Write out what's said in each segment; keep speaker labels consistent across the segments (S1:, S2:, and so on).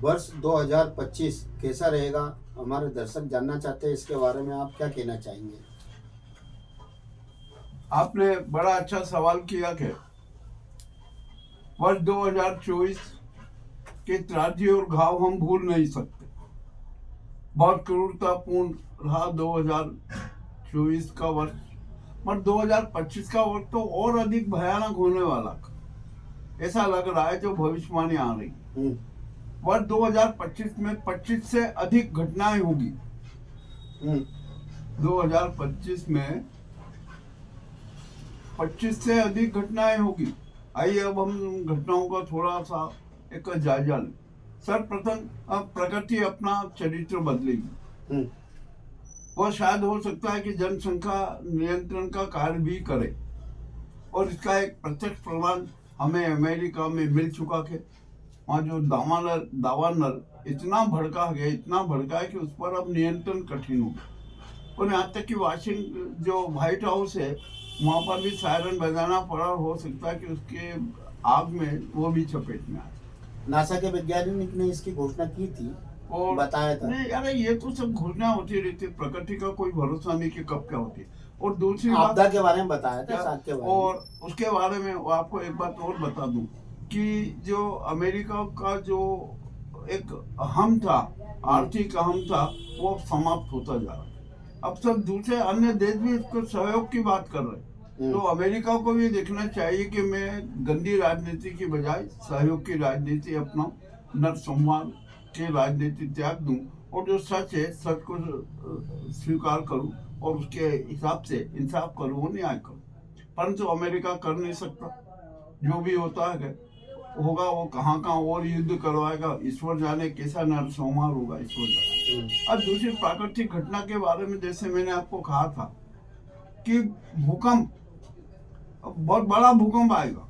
S1: वर्ष 2025 कैसा रहेगा, हमारे दर्शक जानना चाहते हैं, इसके बारे में आप क्या कहना चाहेंगे?
S2: आपने बड़ा अच्छा सवाल किया कि वर्ष 2024 के त्रासदी और घाव हम भूल नहीं सकते। बहुत क्रूरतापूर्ण रहा 2024 का वर्ष, पर 2025 का वर्ष तो और अधिक भयानक होने वाला, ऐसा लग रहा है जो भविष्यवाणी आ रही। वर्ष 2025 में 25 से अधिक घटनाएं होगी। 2025 में 25 से अधिक घटनाएं होगी। आइए अब हम घटनाओं का थोड़ा सा एक जायजा लें। सर्वप्रथम अब प्रकृति अपना चरित्र बदलेगी। वह शायद हो सकता है कि जनसंख्या नियंत्रण का कार्य भी करे, और इसका एक प्रत्यक्ष प्रमाण हमें अमेरिका में मिल चुका है। वहाँ जो दावानल इतना भड़का है कि उस पर अब नियंत्रण कठिन हो गया। और यहाँ तक कि वाशिंगटन जो व्हाइट हाउस है, वहाँ पर भी सायरन बजाना पड़ा। हो सकता है कि उसके आग में वो भी चपेट में आ जाए।
S1: नासा के वैज्ञानिक ने इसकी घोषणा की थी और बताया था।
S2: नहीं यार, ये तो सब घोषणा होती रहती है, प्रकृति का कोई भरोसा नहीं कि कब क्या होती है। और दूसरी
S1: आपदा के बारे में बताया था, साथ के बारे में।
S2: और उसके बारे में आपको एक बात और बता दूं कि जो अमेरिका का जो एक अहम था, आर्थिक अहम था, वो समाप्त होता जा रहा है। अब सब दूसरे अन्य देश भी इसको सहयोग की बात कर रहे हैं। तो अमेरिका को भी देखना चाहिए कि मैं गंदी राजनीति की बजाय सहयोग की राजनीति अपनाऊं, नरसंवाद की राजनीति त्याग दूं, और जो सच है सच को स्वीकार करूं और उसके हिसाब से इंसाफ करूं, वो न्याय करूं। परंतु अमेरिका कर नहीं सकता। जो भी होता है होगा, वो कहाँ और युद्ध करवाएगा, ईश्वर जाने कैसा नरसंहार होगा, ईश्वर जाने। अब दूसरी प्राकृतिक घटना के बारे में, जैसे मैंने आपको कहा था कि भूकंप, बहुत बड़ा भूकंप आएगा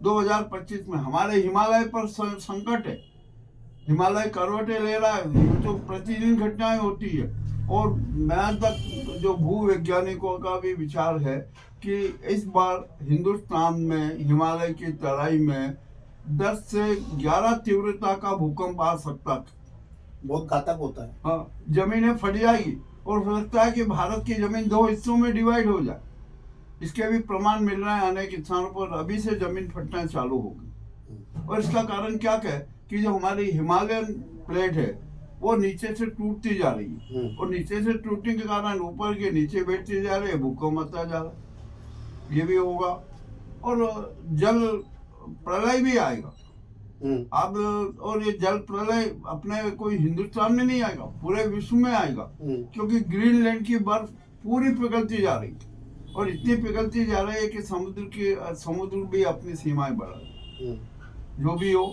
S2: 2025 में। हमारे हिमालय पर संकट है, हिमालय करवटें ले रहा है, तो प्रतिदिन घटनाएं होती है। और मैं तक जो भूवैज्ञानिकों का भी विचार है कि इस बार हिंदुस्तान में हिमालय की तराई में 10 से 11 तीव्रता का भूकंप आ सकता है।
S1: बहुत घातक होता है।
S2: हाँ, जमीनें फट जाएगी और हो सकता है कि भारत की जमीन 2 हिस्सों में डिवाइड हो जाए। इसके भी प्रमाण मिल रहे हैं अनेक स्थानों पर, अभी से जमीन फटना चालू होगी। और इसका कारण क्या है कि जो हमारी हिमालयन प्लेट है वो नीचे से टूटती जा रही है, और नीचे से टूटने के कारण ऊपर के नीचे बैठते जा रहे हैं, भूकंप आता जा रहा है। ये भी होगा। और जल प्रलय भी आएगा अब। और ये जल प्रलय अपने कोई हिंदुस्तान में नहीं आएगा, पूरे विश्व में आएगा, क्योंकि ग्रीनलैंड की बर्फ पूरी पिघलती जा रही है, और इतनी पिघलती जा रही है कि समुद्र भी अपनी सीमाएं बढ़ा रहे हैं। जो भी हो,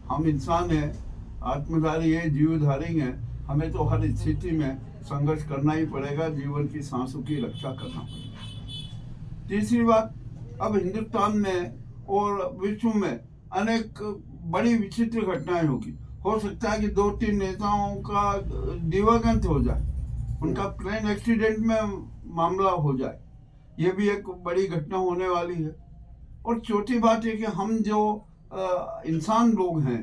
S2: हम इंसान हैं, आत्मधारी है, जीवधारी है। हमें तो हर स्थिति में संघर्ष करना ही पड़ेगा, जीवन की सांसों की रक्षा करना पड़ेगा। तीसरी बात, अब हिंदुस्तान में और विश्व में अनेक बड़ी विचित्र घटनाएं होगी। हो सकता है कि 2-3 नेताओं का दिवंगत हो जाए, उनका प्लेन एक्सीडेंट में मामला हो जाए। ये भी एक बड़ी घटना होने वाली है। और चौथी बात है कि हम जो इंसान लोग हैं,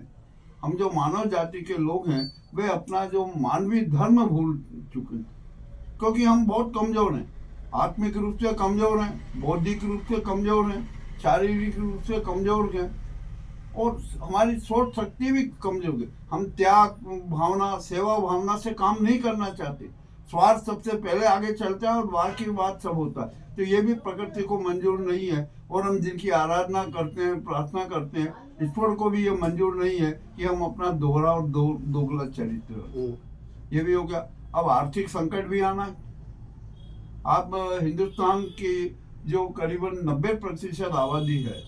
S2: हम जो मानव जाति के लोग हैं, वे अपना जो मानवीय धर्म भूल चुके हैं, क्योंकि हम बहुत कमजोर हैं। आत्मिक रूप से कमजोर हैं, बौद्धिक रूप से कमजोर हैं, शारीरिक रूप से कमजोर हैं, और हमारी सोच शक्ति भी कमजोर है। हम त्याग भावना, सेवा भावना से काम नहीं करना चाहते। स्वार्थ सबसे पहले आगे चलता है और बाकी बात सब होता है। तो ये भी प्रकृति को मंजूर नहीं है। और हम जिनकी आराधना करते हैं, प्रार्थना करते हैं, ईश्वर को भी ये मंजूर नहीं है कि हम अपना दोहरा और दोगला चरित्र। ये भी हो गया। अब आर्थिक संकट भी आना है। आप हिंदुस्तान की जो करीबन 90% आबादी है,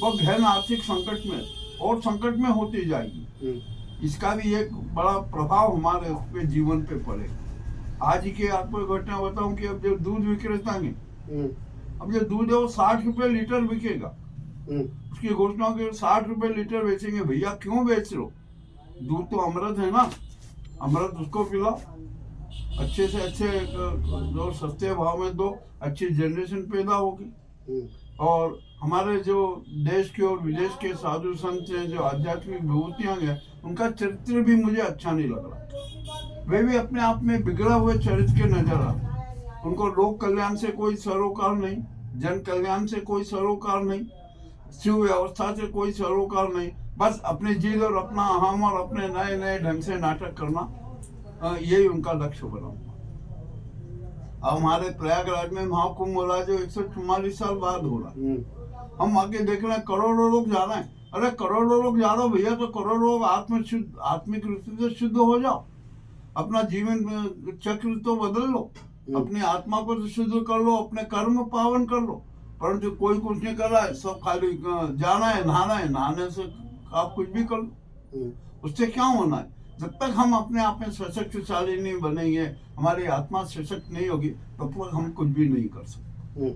S2: वो गहन आर्थिक संकट में और संकट में होती जाएगी। इसका भी एक बड़ा प्रभाव हमारे उस पे जीवन पे पड़ेगा। आज ही के आपको घटना बताऊं कि अब जो दूध विक्रेता है, अब जो दूध है वो 60 रुपए लीटर बिकेगा। उसकी घोषणा की 60 रुपए लीटर बेचेंगे। भैया क्यों बेच रहे हो? दूध तो अमृत है ना, अमृत उसको पिलाओ, अच्छे से अच्छे जो सस्ते भाव में दो, अच्छी जनरेशन पैदा होगी। और हमारे जो देश के और विदेश के साधु संत हैं, जो आध्यात्मिक विभूतियां हैं, उनका चरित्र भी मुझे अच्छा नहीं लग रहा। वे भी अपने आप में बिगड़ा हुए चरित्र के नजर आ। उनको लोक कल्याण से कोई सरोकार नहीं, जन कल्याण से कोई सरोकार नहीं, शिव व्यवस्था से कोई सरोकार नहीं, बस अपने जिद और अपना अहम और अपने नए नए ढंग से नाटक करना, यही उनका लक्ष्य बना। अब हमारे प्रयागराज में महाकुंभ हो रहा है, जो 144 साल बाद हो रहा। हम आगे देख रहे हैं करोड़ों लोग जा रहे हैं। अरे करोड़ों लोग जा रहे हो भैया, तो करोड़ों लोग आत्मिक रूप से शुद्ध हो जाओ, अपना जीवन चक्र तो बदल लो, अपनी आत्मा को तो शुद्ध कर लो, अपने कर्म पावन कर लो। परंतु कोई कुछ नहीं कर रहा है, सब खाली जाना है, नहाने से आप कुछ भी कर लो, उससे क्या होना है? जब तक हम अपने आप में सशक्तिशाली नहीं बनेंगे, हमारी आत्मा सशक्त नहीं होगी, तब तक हम कुछ भी नहीं कर सकते।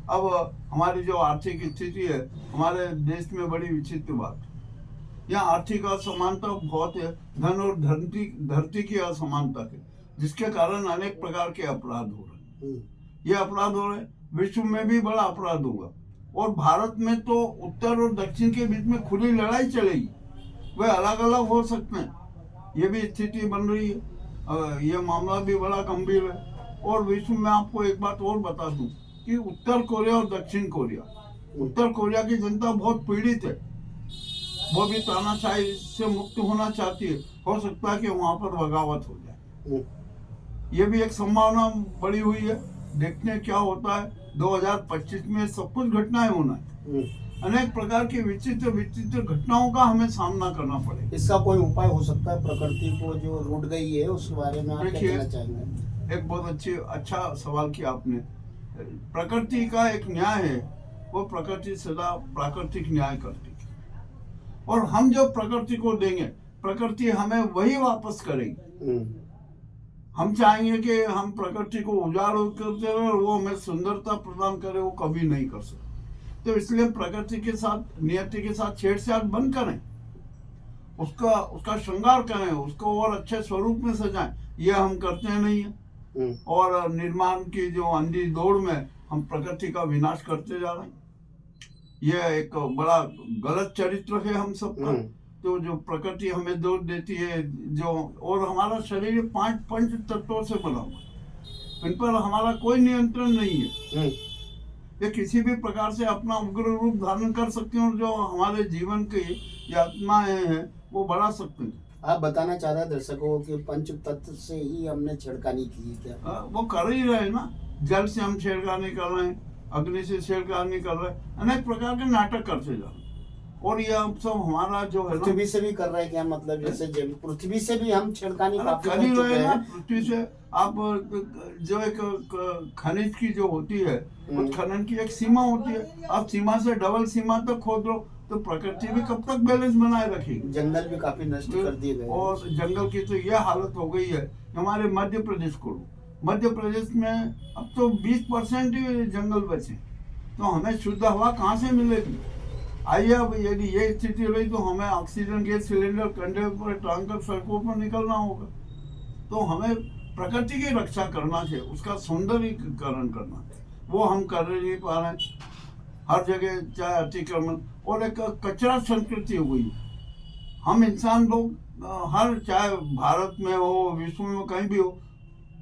S2: अब हमारी जो आर्थिक स्थिति है हमारे देश में, बड़ी विचित्र बात, यहाँ आर्थिक असमानता बहुत है, धन और धरती की असमानता के, जिसके कारण अनेक प्रकार के अपराध हो रहे हैं। ये अपराध हो रहे हैं, विश्व में भी बड़ा अपराध होगा, और भारत में तो उत्तर और दक्षिण के बीच में खुली लड़ाई चलेगी। वे अलग अलग हो सकते हैं, ये भी स्थिति बन रही है। ये मामला भी बड़ा गंभीर है। और विश्व में आपको एक बात और बता दूं कि उत्तर कोरिया और दक्षिण कोरिया, उत्तर कोरिया की जनता बहुत पीड़ित है, वो भी तानाशाही से मुक्त होना चाहती है। हो सकता है कि वहां पर बगावत हो जाए, ये भी एक संभावना बड़ी हुई है। देखते हैं क्या होता है। 2025 में सब कुछ घटनाएं होना है, अनेक प्रकार की विचित्र घटनाओं का हमें सामना करना पड़ेगा।
S1: इसका कोई उपाय हो सकता है? प्रकृति को जो रूठ गई है उसके बारे में आप क्या कहना चाहेंगे?
S2: एक बहुत अच्छा सवाल किया आपने। प्रकृति का एक न्याय है, वो प्रकृति सदा प्राकृतिक न्याय करती है, और हम जो प्रकृति को देंगे, प्रकृति हमें वही वापस करेगी। हम चाहेंगे कि हम प्रकृति को उजाड़ करते रहे और वो हमें सुंदरता प्रदान करे, वो कभी नहीं कर सकते। तो इसलिए प्रकृति के साथ, नियति के साथ छेड़छाड़ बंद करें, उसका श्रृंगार करें, उसको और अच्छे स्वरूप में सजाएं। ये हम करते नहीं है, और निर्माण की जो अंधी दौड़ में हम प्रकृति का विनाश करते जा रहे हैं। यह एक बड़ा गलत चरित्र है हम सबका। तो जो प्रकृति हमें दौड़ देती है, जो, और हमारा शरीर 5 पंच तत्वों से बना हुआ है, इन पर हमारा कोई नियंत्रण नहीं है। ये किसी भी प्रकार से अपना उग्र रूप धारण कर सकते हैं, और जो हमारे जीवन की आत्माएं हैं वो बढ़ा सकते हैं।
S1: आप बताना चाह रहे हैं दर्शकों कि पंच तत्व से ही हमने छेड़खानी की है क्या?
S2: वो कर ही रहे ना, जल से हम छेड़खानी कर रहे हैं, अग्नि से छेड़खानी कर रहे हैं, अनेक प्रकार के नाटक करते जा रहे हैं। और ये अब सब हमारा जो है,
S1: पृथ्वी से भी कर रहे हैं क्या? मतलब जैसे पृथ्वी से भी हम छेड़खानी
S2: कर ही रहे हैं। पृथ्वी से आप जो एक खनिज की जो होती है, उस खनन की एक सीमा होती है, आप सीमा से डबल सीमा तक खोद लो, तो प्रकृति भी कब तक बैलेंस बनाए रखेगी?
S1: जंगल भी काफी नष्ट कर दिए गए,
S2: और जंगल की तो यह हालत हो गई है। हमारे मध्य प्रदेश को, मध्य प्रदेश में अब तो 20% ही जंगल बचे, तो हमें शुद्ध हवा कहाँ से मिलेगी? आइए, अब यदि ये स्थिति रही तो हमें ऑक्सीजन गैस सिलेंडर कंधे पर टांग कर सड़कों पर निकलना होगा। तो हमें प्रकृति की रक्षा करना चाहिए, उसका सौंदर्यीकरण करना चाहिए, वो हम कर नहीं पा रहे हैं। हर जगह चाहे अतिक्रमण और एक कचरा संस्कृति हो गई। हम इंसान लोग हर, चाहे भारत में हो, विश्व में कहीं भी हो,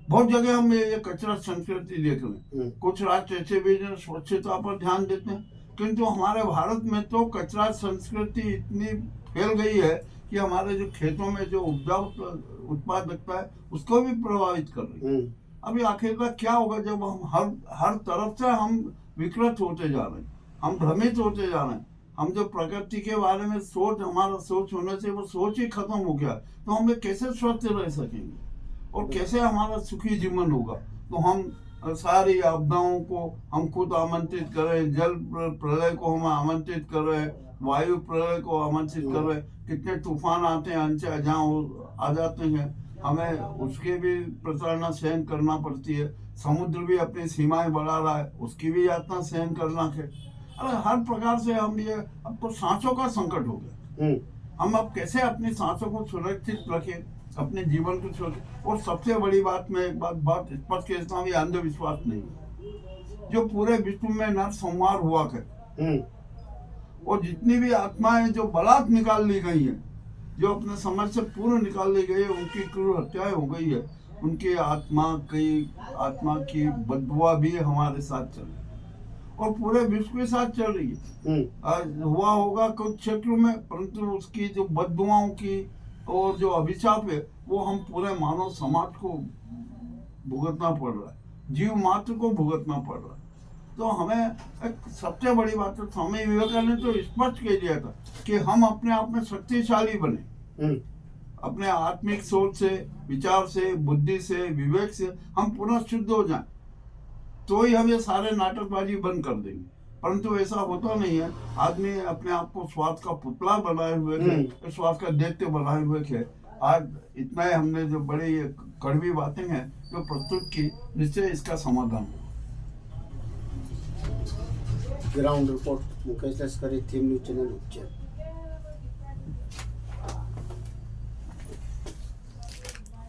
S2: बहुत जगह हम ये कचरा संस्कृति देख रहे हैं। कुछ राष्ट्र ऐसे भी जो स्वच्छता पर ध्यान देते हैं, किंतु हमारे भारत में तो कचरा संस्कृति इतनी फैल गई है कि हमारे जो खेतों में जो उपजाऊ उत्पादकता है उसको भी प्रभावित कर रही है। अभी आखिरकार क्या होगा जब हम हर तरफ से हम विकृत होते जा रहे हैं, हम भ्रमित होते जा रहे हैं। हम जो प्रकृति के बारे में हमारा सोच होने से वो सोच ही खत्म हो गया, तो हम कैसे स्वस्थ रह सकेंगे और कैसे हमारा सुखी जीवन होगा? तो हम सारी आपदाओं को हम खुद आमंत्रित करें, जल प्रलय को हम आमंत्रित कर रहे हैं, वायु प्रलय को आमंत्रित कर रहे हैं, कितने तूफान आते हैं, अनचाहे जहाँ आ जाते हैं, हमें उसके भी प्रताड़ना सहन करना पड़ती है। समुद्र भी अपनी सीमाएं बढ़ा रहा है, उसकी भी यातना सहन करना है। अरे हर प्रकार से हम ये, अब तो सांसों का संकट हो गया। हम अब कैसे अपनी सांसों को सुरक्षित रखें, अपने जीवन को सुरक्षित? और सबसे बड़ी बात, मैं एक बात बहुत स्पष्ट कहता हूँ, ये अंधविश्वास नहीं है। जो पूरे विश्व में नरसंहार हुआ करे।
S1: हम्म,
S2: और जितनी भी आत्माएं जो बलात् निकाल ली गई हैं, जो अपने समझ से पूर्ण निकाल ली गई है, उनकी क्रूर हत्याएं हो गई है, उनकी आत्मा की बददुआ भी हमारे साथ चल रही है और पूरे विश्व के साथ चल रही है। आज हुआ होगा कुछ क्षेत्रों में, परंतु उसकी जो बददुआओं की और जो अभिशाप है वो हम पूरे मानव समाज को भुगतना पड़ रहा है, जीव मात्र को भुगतना पड़ रहा है। तो हमें एक सबसे बड़ी बात है, स्वामी विवेकानंद ने तो स्पष्ट कह दिया था कि हम अपने आप में शक्तिशाली बने, अपने आत्मिक सोच से, विचार से, बुद्धि से, विवेक से हम पुनः शुद्ध हो जाएं, तो ही हम ये सारे नाटकबाजी बंद कर देंगे। परंतु ऐसा होता नहीं है। आदमी अपने आप को स्वार्थ का पुतला बनाए हुए थे, स्वार्थ का दैत्य बनाए हुए थे। आज इतना ही हमने जो बड़ी कड़वी बातें हैं जो प्रस्तुत की, निश्चय इसका समाधान हो।
S1: ग्राउंड रिपोर्ट मुकेश लश्करी, थीम न्यूज चैनल उज्जैन।